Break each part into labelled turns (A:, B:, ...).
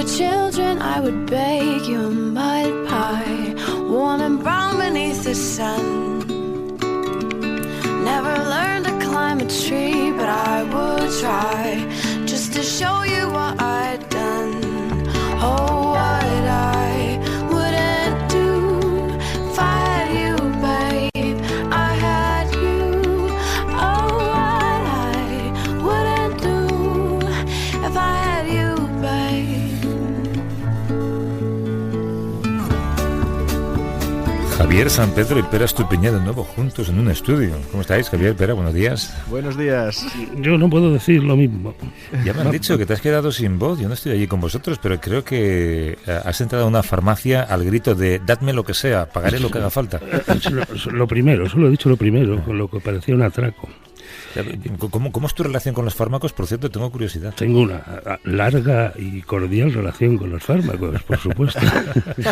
A: children, I would bake you a mud pie, warm and brown beneath the sun. Never learned to climb a tree, but I would try, just to show you what I'd done. Oh, what I wouldn't do if I had you, babe. I had you. Oh, what I wouldn't do if I had you, babe.
B: Javier San Pedro y Pera Estupiñán de nuevo juntos en un estudio. ¿Cómo estáis, Javier, Pera? Buenos días.
C: Buenos días.
D: Yo no puedo decir lo mismo.
B: Ya me han dicho que te has quedado sin voz. Yo no estoy allí con vosotros, pero creo que has entrado a una farmacia al grito de dadme lo que sea, pagaré lo que haga falta.
D: Lo primero, solo he dicho lo primero, con lo que parecía un atraco.
B: ¿Cómo es tu relación con los fármacos? Por cierto, tengo curiosidad.
D: Tengo una larga y cordial relación con los fármacos, por supuesto.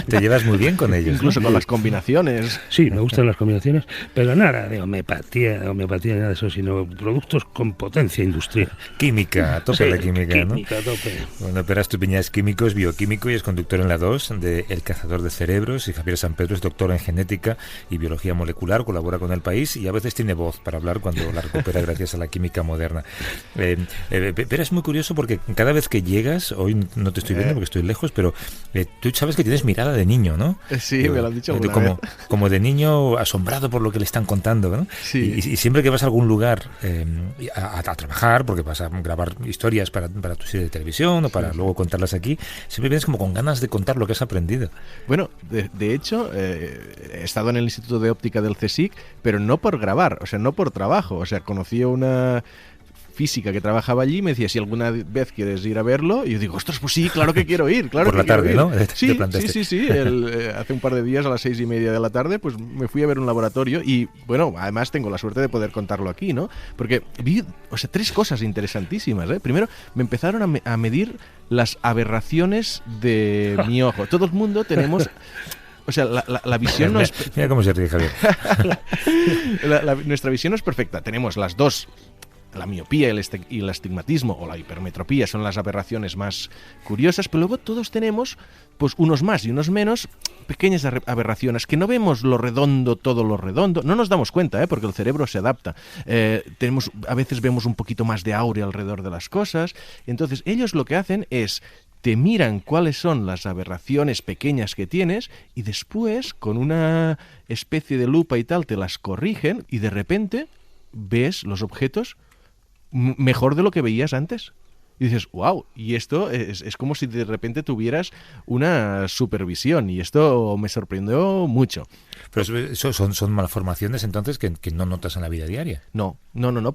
B: Te llevas muy bien con ellos,
C: incluso
B: ¿no?
C: con las combinaciones.
D: Sí, me gustan las combinaciones, pero nada de homeopatía, nada de eso, sino productos con potencia industrial.
B: Química, a tope, sí, la química, ¿no?
D: Química, a tope.
B: Bueno, Pera Estupiñán es químico, es bioquímico y es conductor en la 2 de El Cazador de Cerebros, y Javier San Pedro es doctor en genética y biología molecular, colabora con El País y a veces tiene voz para hablar cuando la recupera gracias a la química moderna. Pero es muy curioso porque cada vez que llegas, hoy no te estoy viendo porque estoy lejos, pero tú sabes que tienes mirada de niño, ¿no?
C: Sí, me lo han dicho
B: como de niño asombrado por lo que le están contando, ¿no?
C: Sí.
B: Y siempre que vas a algún lugar a trabajar, porque vas a grabar historias para tu serie de televisión o para luego contarlas aquí, siempre vienes como con ganas de contar lo que has aprendido.
C: Bueno, de hecho, he estado en el Instituto de Óptica del CSIC, pero no por grabar, o sea, no por trabajo. O sea, conocí a una física que trabajaba allí y me decía, si alguna vez quieres ir a verlo, y yo digo, ostras, pues sí, claro que quiero ir, claro.
B: Por
C: que
B: la tarde,
C: quiero
B: ¿no?
C: Ir. Sí. Hace un par de días, a las 6:30 de la tarde, pues me fui a ver un laboratorio y, bueno, además tengo la suerte de poder contarlo aquí, ¿no? Porque vi, tres cosas interesantísimas, ¿eh? Primero, me empezaron a medir las aberraciones de mi ojo. Todo el mundo tenemos... O sea, la visión no es...
B: Mira cómo se ríe, Javier.
C: Nuestra visión no es perfecta. Tenemos las dos. La miopía y el astigmatismo o la hipermetropía son las aberraciones más curiosas, pero luego todos tenemos pues unos más y unos menos pequeñas aberraciones, que no vemos lo redondo, todo lo redondo, no nos damos cuenta, porque el cerebro se adapta. A veces vemos un poquito más de áurea alrededor de las cosas, entonces ellos lo que hacen es te miran cuáles son las aberraciones pequeñas que tienes y después con una especie de lupa y tal te las corrigen y de repente ves los objetos mejor de lo que veías antes. Y dices, wow, y esto es como si de repente tuvieras una supervisión, y esto me sorprendió mucho.
B: Pero eso son malformaciones entonces que no notas en la vida diaria.
C: No,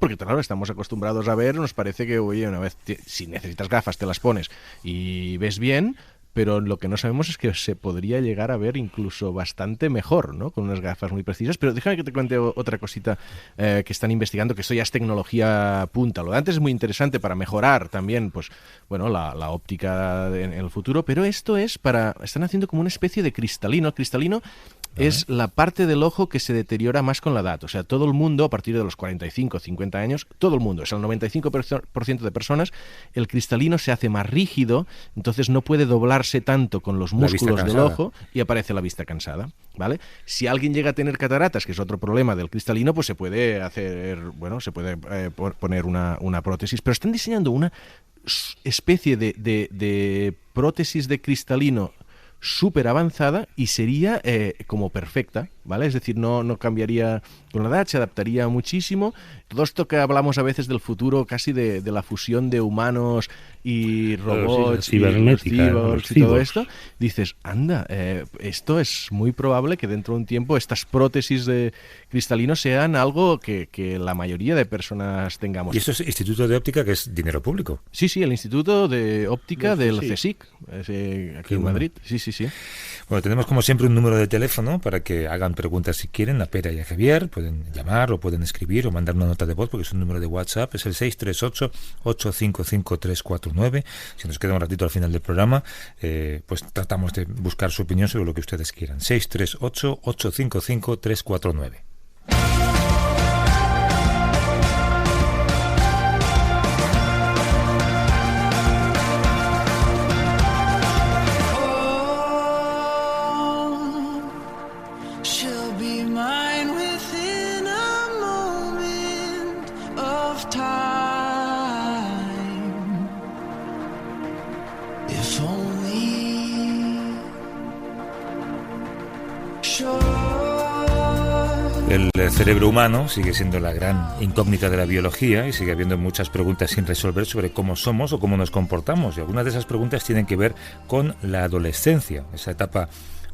C: porque claro, estamos acostumbrados a ver, nos parece que, oye, una vez, si necesitas gafas te las pones y ves bien, pero lo que no sabemos es que se podría llegar a ver incluso bastante mejor, ¿no? Con unas gafas muy precisas. Pero déjame que te cuente otra cosita que están investigando, que esto ya es tecnología punta. Lo de antes es muy interesante para mejorar también, pues, bueno, la óptica en el futuro, pero esto es están haciendo como una especie de cristalino. Cristalino es la parte del ojo que se deteriora más con la edad. O sea, todo el mundo, a partir de los 45, 50 años, todo el mundo, es el 95% de personas, el cristalino se hace más rígido, entonces no puede doblarse tanto con los músculos del ojo y aparece la vista cansada, ¿vale? Si alguien llega a tener cataratas, que es otro problema del cristalino, pues se puede hacer, bueno, se puede poner una prótesis, pero están diseñando una especie de prótesis de cristalino súper avanzada y sería como perfecta, ¿vale? Es decir, no cambiaría con la edad, se adaptaría muchísimo. Todo esto que hablamos a veces del futuro, casi de la fusión de humanos y robots,
D: cibernética,
C: y todo esto, dices, anda, esto es muy probable que dentro de un tiempo estas prótesis de cristalinos sean algo que la mayoría de personas tengamos.
B: ¿Y eso es Instituto de Óptica, que es dinero público?
C: Sí, el Instituto de Óptica del CSIC, aquí en Madrid. Sí.
B: Bueno, tenemos como siempre un número de teléfono para que hagan preguntas si quieren a Pera y a Javier. Pueden llamar o pueden escribir o mandar una nota de voz, porque es un número de WhatsApp. Es el 638-855-349. Si nos queda un ratito al final del programa, pues tratamos de buscar su opinión sobre lo que ustedes quieran. 638-855-349.
A: if only sure.
B: El cerebro humano sigue siendo la gran incógnita de la biología y sigue habiendo muchas preguntas sin resolver sobre cómo somos o cómo nos comportamos. Y algunas de esas preguntas tienen que ver con la adolescencia, esa etapa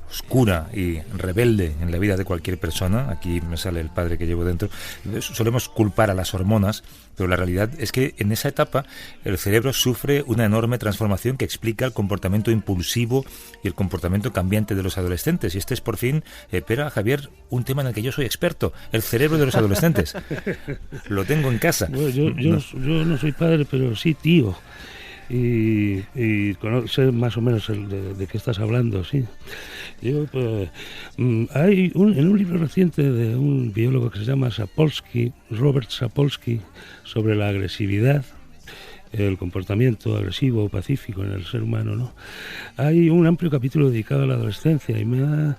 B: oscura y rebelde en la vida de cualquier persona. Aquí me sale el padre que llevo dentro. Solemos culpar a las hormonas, pero la realidad es que en esa etapa el cerebro sufre una enorme transformación que explica el comportamiento impulsivo y el comportamiento cambiante de los adolescentes. Y este es por fin, Javier, un tema en el que yo soy experto, el cerebro de los adolescentes. Lo tengo en casa.
D: Bueno, yo no soy padre, pero sí tío. Y sé más o menos de qué estás hablando, sí. Yo, pues, hay en un libro reciente de un biólogo que se llama Robert Sapolsky, sobre la agresividad, el comportamiento agresivo o pacífico en el ser humano, ¿no? Hay un amplio capítulo dedicado a la adolescencia y la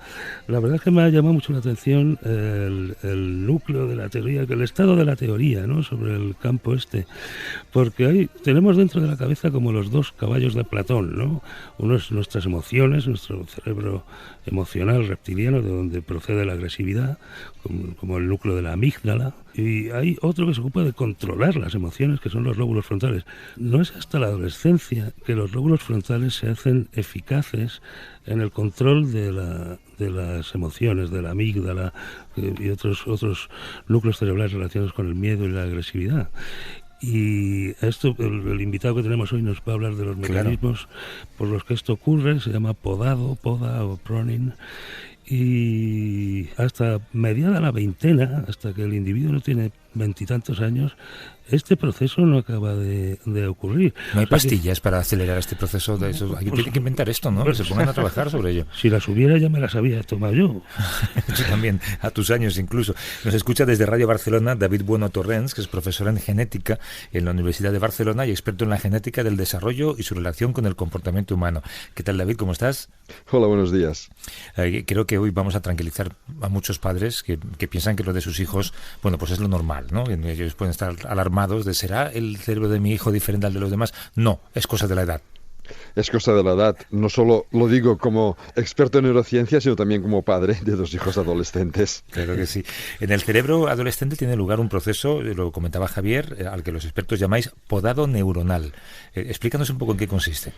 D: verdad es que me ha llamado mucho la atención el núcleo de la teoría, el estado de la teoría, ¿no?, sobre el campo este, porque tenemos dentro de la cabeza como los dos caballos de Platón, ¿no? Uno es nuestras emociones, nuestro cerebro emocional reptiliano, de donde procede la agresividad, como el núcleo de la amígdala, y hay otro que se ocupa de controlar las emociones, que son los lóbulos frontales. No es hasta la adolescencia que los lóbulos frontales se hacen eficaces en el control de las emociones, de la amígdala y otros núcleos cerebrales relacionados con el miedo y la agresividad. Y esto, el invitado que tenemos hoy nos va a hablar de los mecanismos por los que esto ocurre. Se llama poda o proning. Y hasta mediada la veintena, hasta que el individuo no tiene 20 y tantos años, este proceso no acaba de ocurrir.
B: No hay pastillas para acelerar este proceso. Tiene que inventar esto, ¿no? Que se pongan a trabajar sobre ello.
D: Si las hubiera, ya me las había tomado yo.
B: Yo también, a tus años incluso. Nos escucha desde Radio Barcelona David Bueno Torrents, que es profesor en genética en la Universidad de Barcelona y experto en la genética del desarrollo y su relación con el comportamiento humano. ¿Qué tal, David? ¿Cómo estás?
E: Hola, buenos días.
B: Creo que hoy vamos a tranquilizar a muchos padres que piensan que lo de sus hijos, bueno, pues es lo normal, ¿no? Ellos pueden estar alarmados de ¿será el cerebro de mi hijo diferente al de los demás? No, es cosa de la edad.
E: Es cosa de la edad. No solo lo digo como experto en neurociencia, sino también como padre de 2 hijos adolescentes.
B: Claro que sí. En el cerebro adolescente tiene lugar un proceso, lo comentaba Javier, al que los expertos llamáis podado neuronal. Explícanos un poco en qué consiste.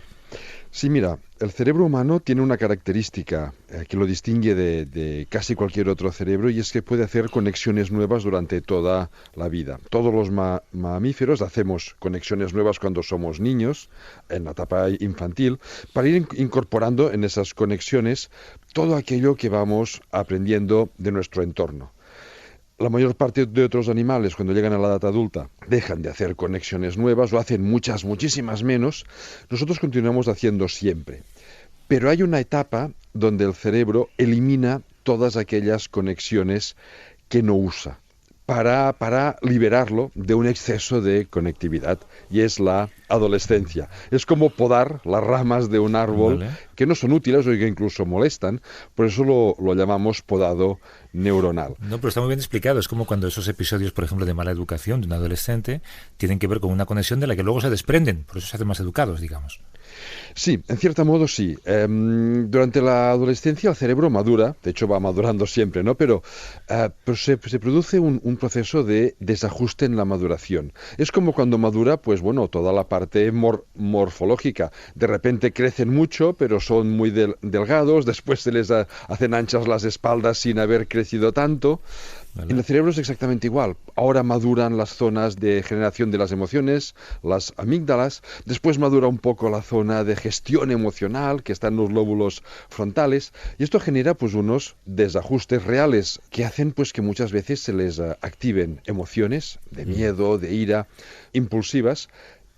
E: Sí, mira, el cerebro humano tiene una característica que lo distingue de casi cualquier otro cerebro, y es que puede hacer conexiones nuevas durante toda la vida. Todos los mamíferos hacemos conexiones nuevas cuando somos niños, en la etapa infantil, para ir incorporando en esas conexiones todo aquello que vamos aprendiendo de nuestro entorno. La mayor parte de otros animales, cuando llegan a la edad adulta, dejan de hacer conexiones nuevas, o hacen muchísimas menos. Nosotros continuamos haciendo siempre. Pero hay una etapa donde el cerebro elimina todas aquellas conexiones que no usa, para liberarlo de un exceso de conectividad, y es la adolescencia. Es como podar las ramas de un árbol, ¿vale?, que no son útiles o que incluso molestan, por eso lo llamamos podado neuronal.
B: No, pero está muy bien explicado. Es como cuando esos episodios, por ejemplo, de mala educación de un adolescente tienen que ver con una conexión de la que luego se desprenden, por eso se hacen más educados, digamos.
E: Sí, en cierto modo sí. Durante la adolescencia el cerebro madura, de hecho va madurando siempre, ¿no? Pero se produce un proceso de desajuste en la maduración. Es como cuando madura, pues bueno, toda la parte morfológica. De repente crecen mucho, pero son muy delgados, después se les hacen anchas las espaldas sin haber crecido tanto. ¿Vale? En el cerebro es exactamente igual. Ahora maduran las zonas de generación de las emociones, las amígdalas, después madura un poco la zona de gestión emocional, que está en los lóbulos frontales, y esto genera pues unos desajustes reales que hacen pues que muchas veces se les activen emociones de miedo, de ira, impulsivas,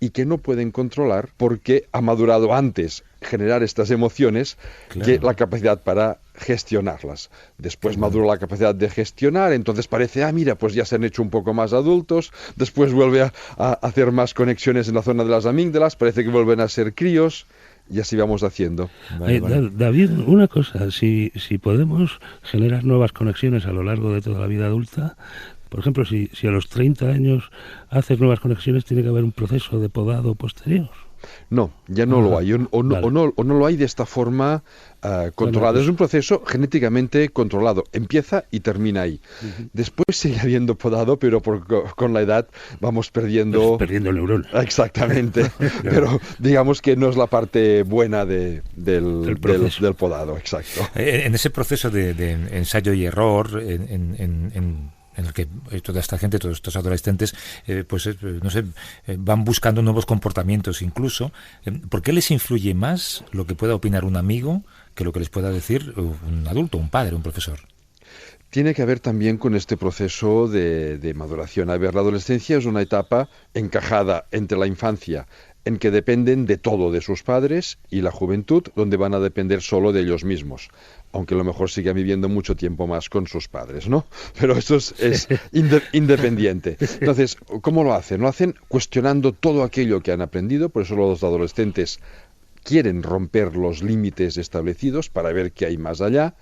E: y que no pueden controlar porque ha madurado antes generar estas emociones, claro, que la capacidad para gestionarlas. Después madura la capacidad de gestionar, entonces parece, mira, pues ya se han hecho un poco más adultos, después vuelve a hacer más conexiones en la zona de las amígdalas, parece que vuelven a ser críos, y así vamos haciendo.
D: Vale. David, una cosa, si podemos generar nuevas conexiones a lo largo de toda la vida adulta, Por ejemplo, si a los 30 años haces nuevas conexiones, tiene que haber un proceso de podado posterior.
E: No, ya no lo hay, o no lo hay de esta forma controlada.
D: Bueno,
E: es un proceso genéticamente controlado, empieza y termina ahí. Después sigue habiendo podado, pero con la edad vamos perdiendo
D: neuronas.
E: Exactamente, pero digamos que no es la parte buena del podado, exacto.
B: En ese proceso de ensayo y error, en el que toda esta gente, todos estos adolescentes, van buscando nuevos comportamientos incluso. ¿Por qué les influye más lo que pueda opinar un amigo que lo que les pueda decir un adulto, un padre, un profesor?
E: Tiene que ver también con este proceso de maduración. A ver, la adolescencia es una etapa encajada entre la infancia, en que dependen de todo de sus padres, y la juventud, donde van a depender solo de ellos mismos, aunque a lo mejor sigan viviendo mucho tiempo más con sus padres, ¿no? Pero eso es independiente. Entonces, ¿cómo lo hacen? Lo hacen cuestionando todo aquello que han aprendido. Por eso los adolescentes quieren romper los límites establecidos para ver qué hay más allá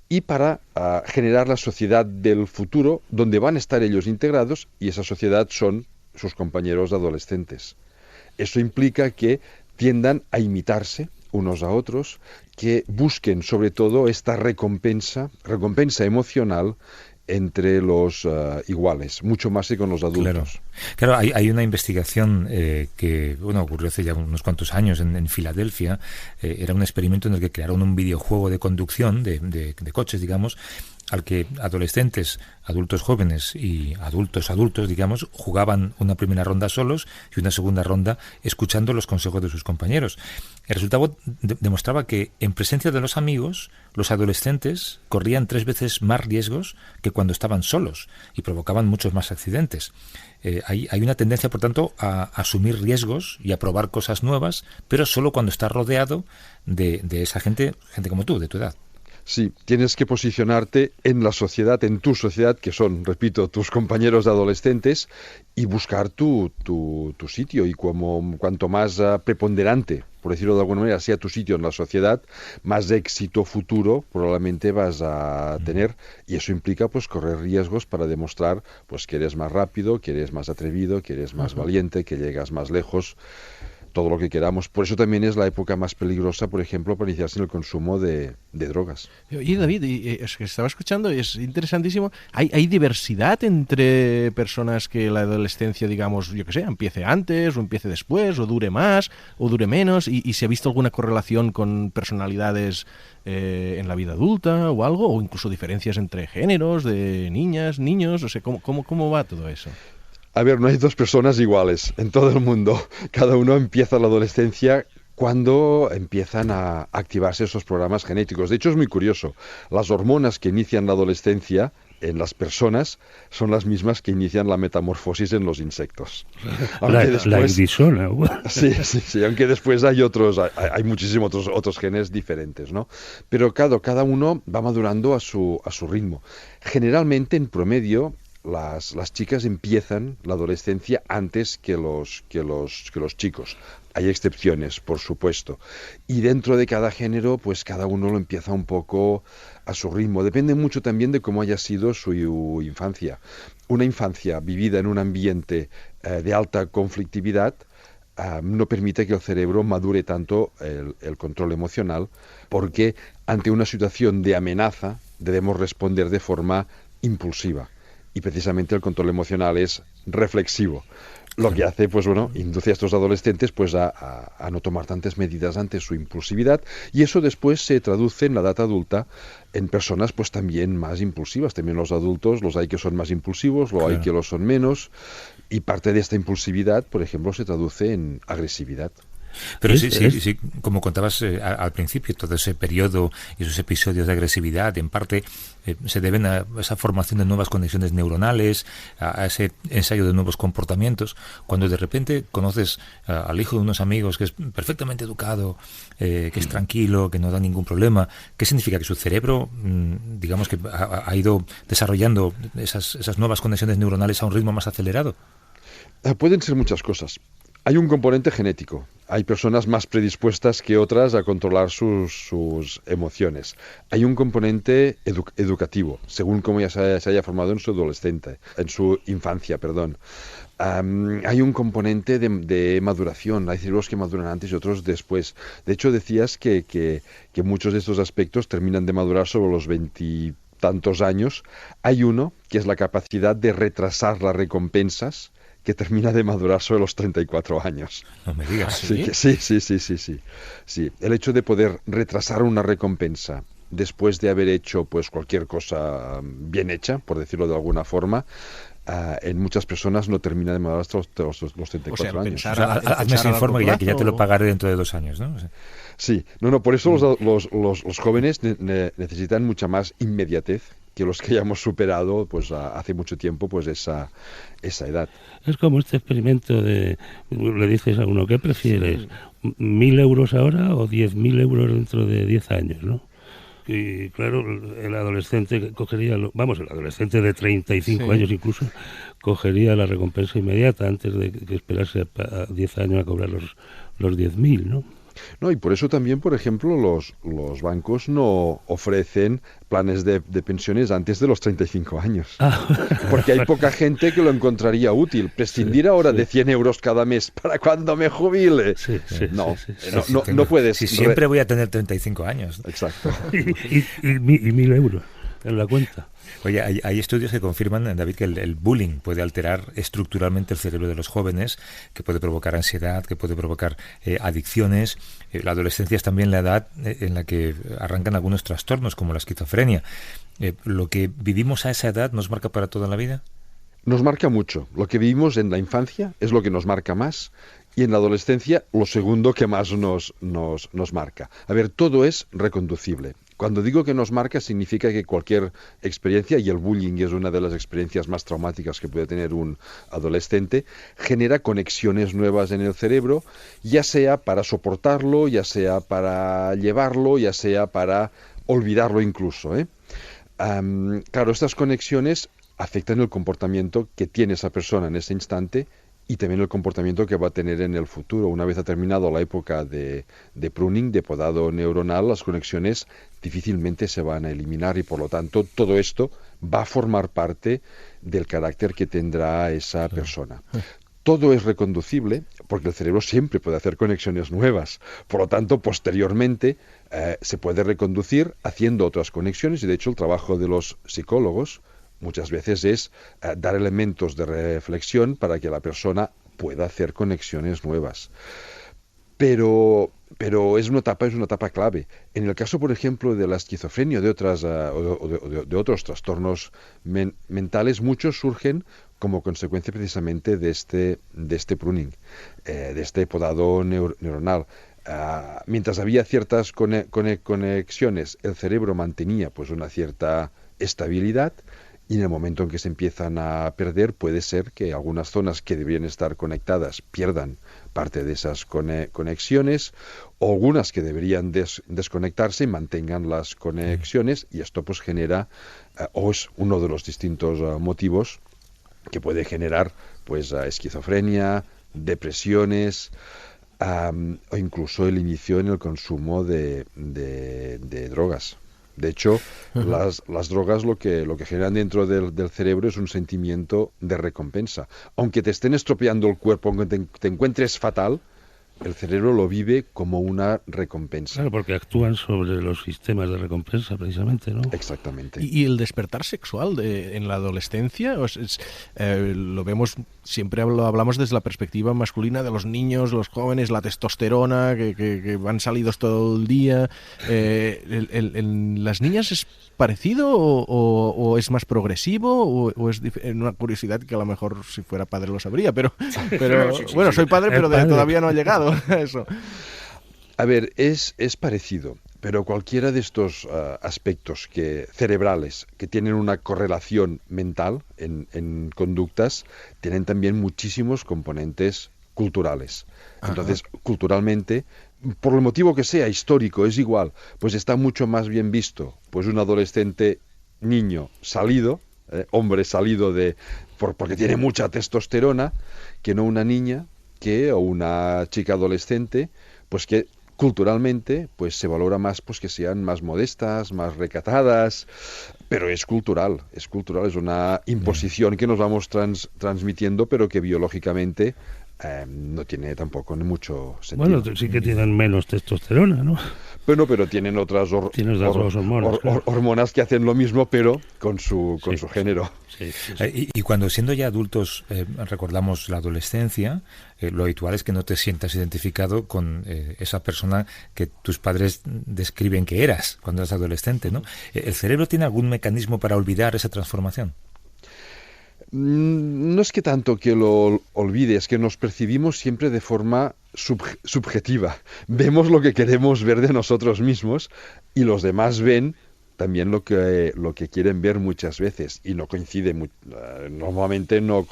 E: y para generar la sociedad del futuro, donde van a estar ellos integrados, y esa sociedad son sus compañeros adolescentes. Eso implica que tiendan a imitarse unos a otros, que busquen sobre todo esta recompensa emocional entre los iguales, mucho más que con los adultos.
B: Claro, hay una investigación que ocurrió hace ya unos cuantos años en Filadelfia. Era un experimento en el que crearon un videojuego de conducción de coches, digamos, al que adolescentes, adultos jóvenes y adultos, digamos, jugaban una primera ronda solos y una segunda ronda escuchando los consejos de sus compañeros. El resultado demostraba que en presencia de los amigos, los adolescentes corrían 3 veces más riesgos que cuando estaban solos y provocaban muchos más accidentes. Hay una tendencia, por tanto, a asumir riesgos y a probar cosas nuevas, pero solo cuando estás rodeado de esa gente como tú, de tu edad.
E: Sí, tienes que posicionarte en la sociedad, en tu sociedad, que son, repito, tus compañeros adolescentes, y buscar tu sitio. Y cuanto más preponderante, por decirlo de alguna manera, sea tu sitio en la sociedad, más éxito futuro probablemente vas a tener. Y eso implica pues correr riesgos para demostrar pues que eres más rápido, que eres más atrevido, que eres más valiente, que llegas más lejos. Todo lo que queramos. Por eso también es la época más peligrosa, por ejemplo, para iniciarse en el consumo de drogas.
C: Oye, David, es que estaba escuchando, es interesantísimo. ¿Hay diversidad entre personas que la adolescencia, digamos, yo qué sé, empiece antes o empiece después, o dure más o dure menos? ¿Y se ha visto alguna correlación con personalidades en la vida adulta o algo? ¿O incluso diferencias entre géneros, de niñas, niños? O sea, ¿cómo va todo eso?
E: A ver, no hay dos personas iguales en todo el mundo. Cada uno empieza la adolescencia cuando empiezan a activarse esos programas genéticos. De hecho, es muy curioso. Las hormonas que inician la adolescencia en las personas son las mismas que inician la metamorfosis en los insectos.
D: La indisona.
E: Sí, aunque después hay muchísimos otros genes diferentes, ¿no? Pero cada uno va madurando a su ritmo. Generalmente, en promedio, las chicas empiezan la adolescencia antes que los chicos. Hay excepciones, por supuesto. Y dentro de cada género, pues cada uno lo empieza un poco a su ritmo. Depende mucho también de cómo haya sido su infancia. Una infancia vivida en un ambiente de alta conflictividad no permite que el cerebro madure tanto el control emocional, porque ante una situación de amenaza debemos responder de forma impulsiva. Y precisamente el control emocional es reflexivo. Lo que hace, induce a estos adolescentes a no tomar tantas medidas ante su impulsividad, y eso después se traduce en la edad adulta en personas pues también más impulsivas. También los adultos, los hay que son más impulsivos, hay que lo son menos, y parte de esta impulsividad, por ejemplo, se traduce en agresividad.
B: Pero sí, como contabas al principio, todo ese periodo y esos episodios de agresividad, en parte, se deben a esa formación de nuevas conexiones neuronales, a ese ensayo de nuevos comportamientos. Cuando de repente conoces al hijo de unos amigos que es perfectamente educado, que es tranquilo, que no da ningún problema, ¿qué significa? Que su cerebro, digamos que ha ido desarrollando esas nuevas conexiones neuronales a un ritmo más acelerado.
E: Pueden ser muchas cosas. Hay un componente genético. Hay personas más predispuestas que otras a controlar sus emociones. Hay un componente educativo, según cómo ya se haya formado en su infancia, perdón. Hay un componente de maduración. Hay cerebros que maduran antes y otros después. De hecho, decías que muchos de estos aspectos terminan de madurar sobre los 20 tantos años. Hay uno que es la capacidad de retrasar las recompensas, que termina de madurar sobre los 34 años.
B: No me digas.
E: ¿Sí? Sí. El hecho de poder retrasar una recompensa después de haber hecho pues cualquier cosa bien hecha, por decirlo de alguna forma, en muchas personas no termina de madurar hasta los 34 años.
B: Hazme ese informe que ya te lo pagaré dentro de 2 años, ¿no?
E: Sí, por eso los jóvenes necesitan mucha más inmediatez que los que ya hemos superado pues hace mucho tiempo pues esa edad.
D: Es como este experimento le dices a uno, ¿qué prefieres? ¿1.000 euros ahora o 10.000 euros dentro de 10 años, no? Y claro, el adolescente cogería, el adolescente de 35 años incluso, cogería la recompensa inmediata antes de que esperarse a 10 años a cobrar los 10.000, ¿no?
E: No, y por eso también, por ejemplo, los bancos no ofrecen planes de pensiones antes de los 35 años. Porque hay poca gente que lo encontraría útil. Prescindir ahora de 100 euros cada mes para cuando me jubile. No puedes.
B: Si siempre voy a tener 35 años.
E: Exacto.
D: y 1.000 euros en la cuenta.
B: Oye, hay estudios que confirman, David, que el bullying puede alterar estructuralmente el cerebro de los jóvenes, que puede provocar ansiedad, que puede provocar adicciones. La adolescencia es también la edad en la que arrancan algunos trastornos, como la esquizofrenia. ¿Lo que vivimos a esa edad nos marca para toda la vida?
E: Nos marca mucho. Lo que vivimos en la infancia es lo que nos marca más, y en la adolescencia lo segundo que más nos marca. A ver, todo es reconducible. Cuando digo que nos marca, significa que cualquier experiencia, y el bullying es una de las experiencias más traumáticas que puede tener un adolescente, genera conexiones nuevas en el cerebro, ya sea para soportarlo, ya sea para llevarlo, ya sea para olvidarlo incluso. Claro, estas conexiones afectan el comportamiento que tiene esa persona en ese instante, y también el comportamiento que va a tener en el futuro. Una vez ha terminado la época de pruning, de podado neuronal, las conexiones difícilmente se van a eliminar, y por lo tanto todo esto va a formar parte del carácter que tendrá esa persona. Todo es reconducible porque el cerebro siempre puede hacer conexiones nuevas. Por lo tanto, posteriormente se puede reconducir haciendo otras conexiones, y de hecho el trabajo de los psicólogos muchas veces es dar elementos de reflexión para que la persona pueda hacer conexiones nuevas. Pero es una etapa clave. En el caso, por ejemplo, de la esquizofrenia o de otros trastornos mentales, muchos surgen como consecuencia precisamente de este pruning, de este podado neuronal. Mientras había ciertas conexiones, el cerebro mantenía pues una cierta estabilidad, y en el momento en que se empiezan a perder, puede ser que algunas zonas que deberían estar conectadas pierdan parte de esas conexiones, o algunas que deberían desconectarse mantengan las conexiones, y esto pues genera, o es uno de los distintos motivos que puede generar pues esquizofrenia, depresiones, o incluso el inicio en el consumo de drogas. De hecho, las drogas lo que generan dentro del cerebro es un sentimiento de recompensa. Aunque te estén estropeando el cuerpo, aunque te encuentres fatal, el cerebro lo vive como una recompensa.
D: Claro, porque actúan sobre los sistemas de recompensa, precisamente, ¿no?
E: Exactamente.
C: ¿Y el despertar sexual en la adolescencia? Lo vemos, siempre hablamos desde la perspectiva masculina de los niños, los jóvenes, la testosterona, que van salidos todo el día. ¿En las niñas es parecido o es más progresivo o es una curiosidad que a lo mejor si fuera padre lo sabría, pero bueno, soy padre, pero todavía no ha llegado a eso.
E: A ver, es parecido, pero cualquiera de estos aspectos cerebrales que tienen una correlación mental en conductas tienen también muchísimos componentes culturales. Entonces, culturalmente, por el motivo que sea, histórico, es igual, pues está mucho más bien visto pues un adolescente niño salido, hombre salido porque tiene mucha testosterona, que no una niña que una chica adolescente, pues que culturalmente pues se valora más pues que sean más modestas, más recatadas, pero es cultural, es una imposición que nos vamos transmitiendo, pero que biológicamente no tiene tampoco mucho sentido.
D: Bueno, sí que tienen menos testosterona, ¿no?
E: Bueno, pero tienen otras
D: hormonas, claro.
E: Hormonas que hacen lo mismo, pero con su género.
B: Sí. Y cuando siendo ya adultos recordamos la adolescencia, lo habitual es que no te sientas identificado con esa persona que tus padres describen que eras cuando eras adolescente, ¿no? ¿El cerebro tiene algún mecanismo para olvidar esa transformación?
E: No es que tanto que lo olvide, es que nos percibimos siempre de forma subjetiva. Vemos lo que queremos ver de nosotros mismos y los demás ven también lo que quieren ver muchas veces y no coincide, normalmente no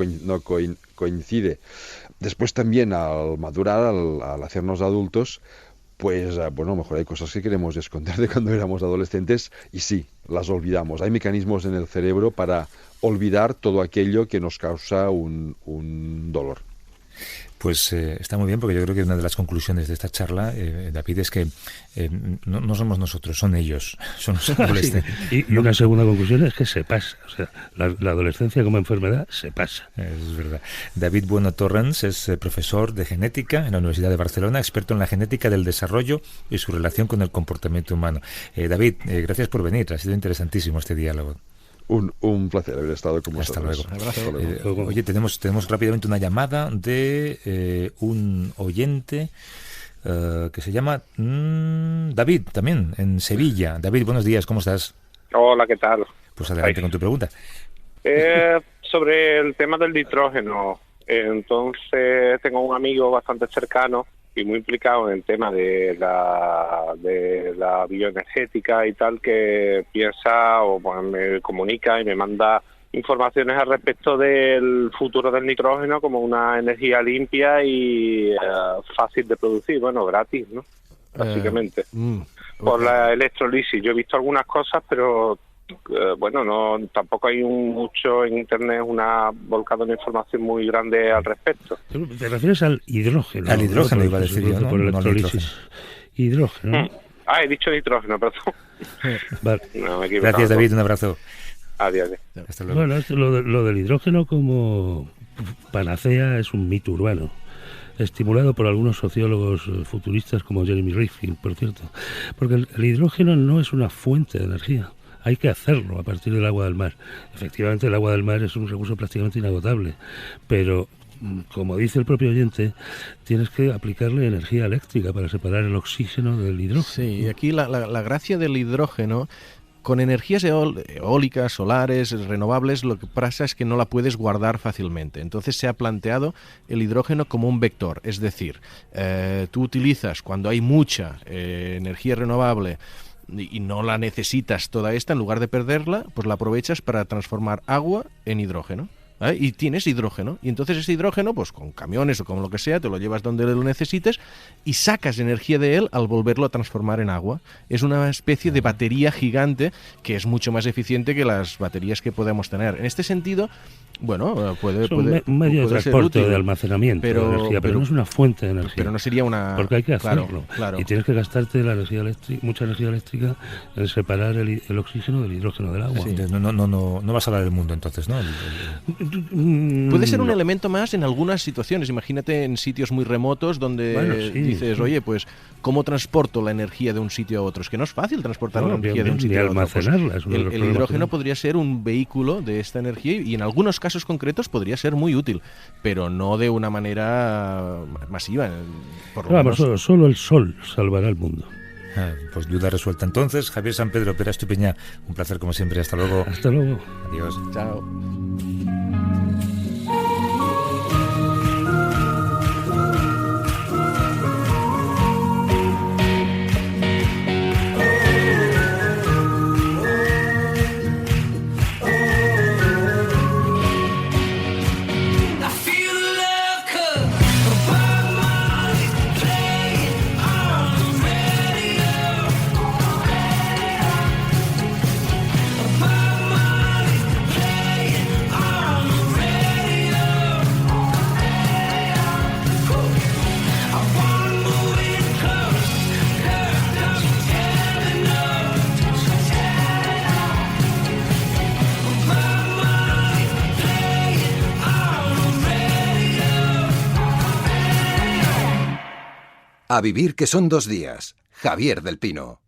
E: coincide. Después también al madurar, al hacernos adultos, pues bueno, a lo mejor hay cosas que queremos esconder de cuando éramos adolescentes y sí, las olvidamos. Hay mecanismos en el cerebro para olvidar todo aquello que nos causa un dolor.
B: Pues está muy bien, porque yo creo que una de las conclusiones de esta charla, David, es que no somos nosotros, son ellos, son los adolescentes.
D: Y una segunda conclusión es que se pasa, o sea, la adolescencia como enfermedad se pasa.
B: Es verdad. David Bueno Torrens es profesor de genética en la Universidad de Barcelona, experto en la genética del desarrollo y su relación con el comportamiento humano. David, gracias por venir, ha sido interesantísimo este diálogo.
E: Un placer haber estado con vosotros.
B: Hasta luego. Oye, tenemos rápidamente una llamada de un oyente que se llama David, también, en Sevilla. David, buenos días, ¿cómo estás?
F: Hola, ¿qué tal?
B: Pues adelante con tu pregunta.
F: Sobre el tema del nitrógeno. Entonces, tengo un amigo bastante cercano y muy implicado en el tema de la bioenergética y tal, que piensa o pues, me comunica y me manda informaciones al respecto del futuro del nitrógeno como una energía limpia y fácil de producir, bueno, gratis, ¿no? Básicamente. Por la electrolisis. Yo he visto algunas cosas, pero bueno, no tampoco hay mucho en internet volcado una información muy grande al respecto.
D: ¿Te refieres al hidrógeno?
B: Al hidrógeno iba a decir yo, ¿no?
D: Por electrolisis. Hidrógeno.
F: He dicho nitrógeno, perdón.
D: Vale.
F: No, me he equivocado.
B: Gracias, David, un abrazo.
F: Adiós.
B: Hasta luego.
D: Bueno, lo del hidrógeno como panacea es un mito urbano, estimulado por algunos sociólogos futuristas como Jeremy Rifkin, por cierto, porque el hidrógeno no es una fuente de energía. Hay que hacerlo a partir del agua del mar. Efectivamente, el agua del mar es un recurso prácticamente inagotable, pero, como dice el propio oyente, tienes que aplicarle energía eléctrica para separar el oxígeno del hidrógeno.
C: Sí, y aquí la gracia del hidrógeno, con energías eólicas, solares, renovables, lo que pasa es que no la puedes guardar fácilmente. Entonces se ha planteado el hidrógeno como un vector, es decir, tú utilizas cuando hay mucha energía renovable y no la necesitas toda esta, en lugar de perderla, pues la aprovechas para transformar agua en hidrógeno. Y tienes hidrógeno, y entonces ese hidrógeno, pues con camiones o con lo que sea, te lo llevas donde lo necesites y sacas energía de él al volverlo a transformar en agua. Es una especie de batería gigante que es mucho más eficiente que las baterías que podemos tener. En este sentido, bueno, puede
D: un medio de transporte,
C: útil,
D: de almacenamiento de energía, pero no es una fuente de energía.
C: Pero no sería una...
D: Porque hay que hacerlo.
C: Claro.
D: Y tienes que gastarte mucha energía eléctrica en separar el oxígeno del hidrógeno del agua.
B: Sí. No vas a hablar del mundo entonces, ¿no?
C: Puede ser un elemento más en algunas situaciones. Imagínate en sitios muy remotos donde dices, oye, pues, ¿cómo transporto la energía de un sitio a otro? Es que no es fácil transportar la energía de un sitio a otro. Pues el hidrógeno podría ser un vehículo de esta energía y en algunos casos concretos podría ser muy útil, pero no de una manera masiva. Por lo menos.
D: Solo el sol salvará el mundo.
B: Pues duda resuelta entonces. Javier San Pedro, Pera Estupiñá, un placer como siempre. Hasta luego.
D: Hasta luego.
B: Adiós.
C: Chao.
G: A vivir que son 2 días. Javier del Pino.